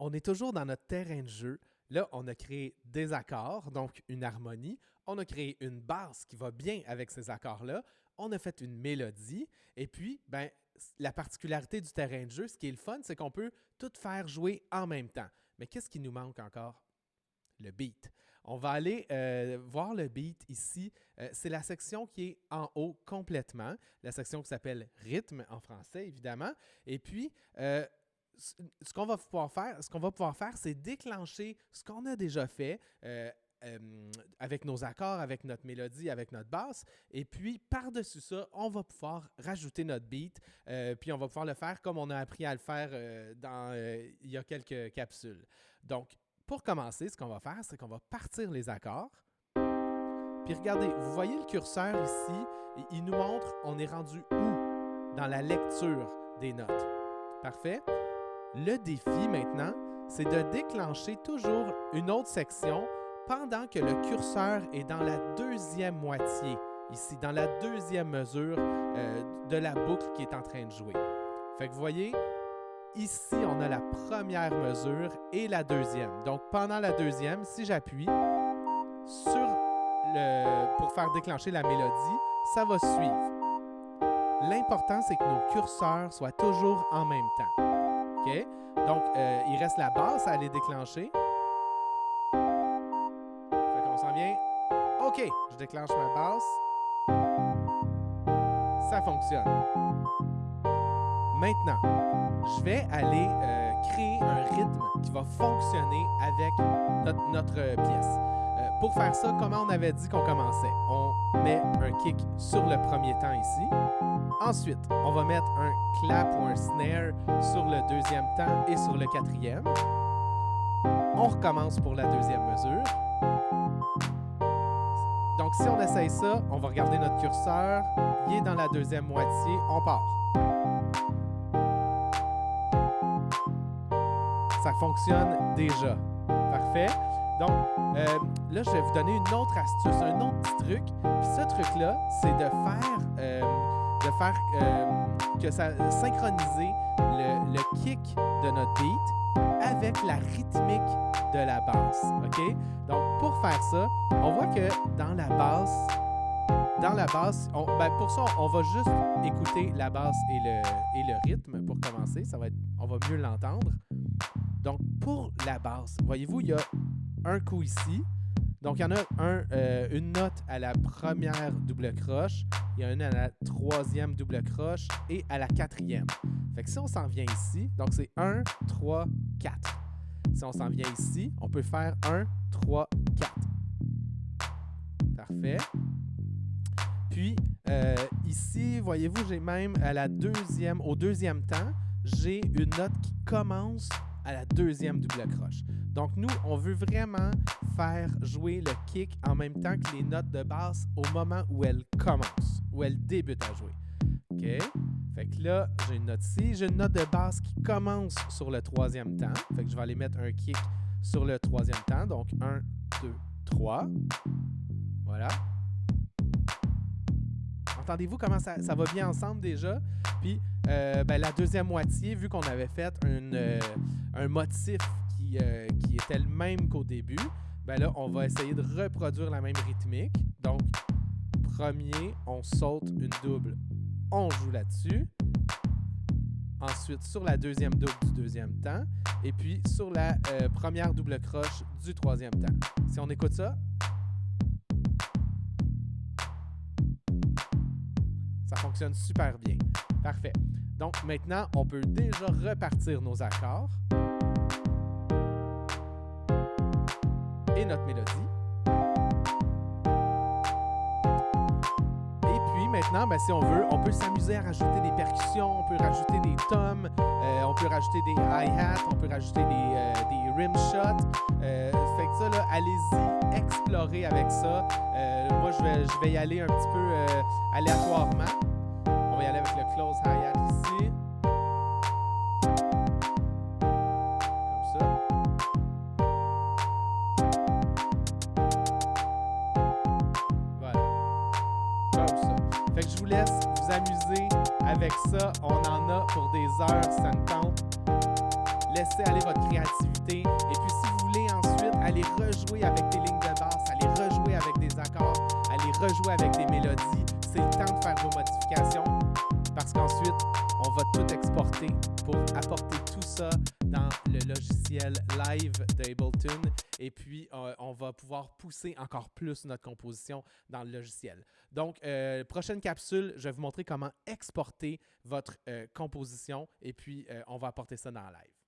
on est toujours dans notre terrain de jeu. Là, on a créé des accords, donc une harmonie. On a créé une basse qui va bien avec ces accords-là. On a fait une mélodie. Et puis, la particularité du terrain de jeu, ce qui est le fun, c'est qu'on peut tout faire jouer en même temps. Mais qu'est-ce qui nous manque encore? Le beat. On va aller voir le beat ici. C'est la section qui est en haut complètement. La section qui s'appelle rythme en français, évidemment. Et puis, ce qu'on va pouvoir faire, c'est déclencher ce qu'on a déjà fait avec nos accords, avec notre mélodie, avec notre basse. Et puis, par-dessus ça, on va pouvoir rajouter notre beat. Puis, on va pouvoir le faire comme on a appris à le faire il y a quelques capsules. Donc, pour commencer, ce qu'on va faire, c'est qu'on va partir les accords. Puis regardez, vous voyez le curseur ici, il nous montre on est rendu où dans la lecture des notes. Parfait. Le défi maintenant, c'est de déclencher toujours une autre section pendant que le curseur est dans la deuxième moitié, ici, dans la deuxième mesure de la boucle qui est en train de jouer. Fait que vous voyez, ici, on a la première mesure et la deuxième. Donc, pendant la deuxième, si j'appuie pour faire déclencher la mélodie, ça va suivre. L'important, c'est que nos curseurs soient toujours en même temps. OK? Donc, il reste la basse à aller déclencher. Fait qu'on s'en vient. OK, je déclenche ma basse. Ça fonctionne. Maintenant, je vais aller créer un rythme qui va fonctionner avec notre pièce. Pour faire ça, comment on avait dit qu'on commençait? On met un kick sur le premier temps ici. Ensuite, on va mettre un clap ou un snare sur le deuxième temps et sur le quatrième. On recommence pour la deuxième mesure. Donc, si on essaye ça, on va regarder notre curseur. Il est dans la deuxième moitié. On part. Ça fonctionne déjà. Parfait. Donc, là, je vais vous donner une autre astuce, un autre petit truc. Puis ce truc-là, c'est de faire que ça synchroniser le kick de notre beat avec la rythmique de la basse. OK? Donc, pour faire ça, on voit que dans la basse, pour ça, on va juste écouter la basse et le rythme pour commencer. On va mieux l'entendre. Donc, pour la basse, voyez-vous, il y a un coup ici. Donc, il y en a une note à la première double croche, il y en a une à la troisième double croche et à la quatrième. Fait que si on s'en vient ici, donc c'est 1, 3, 4. Si on s'en vient ici, on peut faire 1, 3, 4. Parfait. Puis, ici, voyez-vous, j'ai même au deuxième temps, j'ai une note qui commence à la deuxième double croche. Donc, nous, on veut vraiment faire jouer le kick en même temps que les notes de basse au moment où elles commencent, où elles débutent à jouer. OK? Fait que là, j'ai une note ici. J'ai une note de basse qui commence sur le troisième temps. Fait que je vais aller mettre un kick sur le troisième temps. Donc, 1, 2, 3. Voilà. Entendez-vous comment ça va bien ensemble déjà? Puis, la deuxième moitié, vu qu'on avait fait un motif qui était le même qu'au début, là, on va essayer de reproduire la même rythmique. Donc, premier, on saute une double, on joue là-dessus. Ensuite, sur la deuxième double du deuxième temps. Et puis, sur la première double croche du troisième temps. Si on écoute ça, ça fonctionne super bien. Parfait. Donc, maintenant, on peut déjà repartir nos accords et notre mélodie. Et puis, maintenant, si on veut, on peut s'amuser à rajouter des percussions, on peut rajouter des toms, on peut rajouter des hi-hats, on peut rajouter des rim shots. Fait que ça, là, allez-y, explorez avec ça. Moi, je vais y aller un petit peu aléatoirement. On va y aller avec le close hi-hat ici. Comme ça. Voilà. Comme ça. Fait que je vous laisse vous amuser avec ça. On en a pour des heures si ça me tente. laissez aller votre créativité. Et puis, si vous voulez ensuite aller rejouer avec des lignes de basse, aller rejouer avec des accords, aller rejouer avec des mélodies, c'est le temps de faire vos modifications parce qu'ensuite, on va tout exporter pour apporter tout ça dans le logiciel live d'Ableton et puis on va pouvoir pousser encore plus notre composition dans le logiciel. Donc, prochaine capsule, je vais vous montrer comment exporter votre composition et puis on va apporter ça dans la live.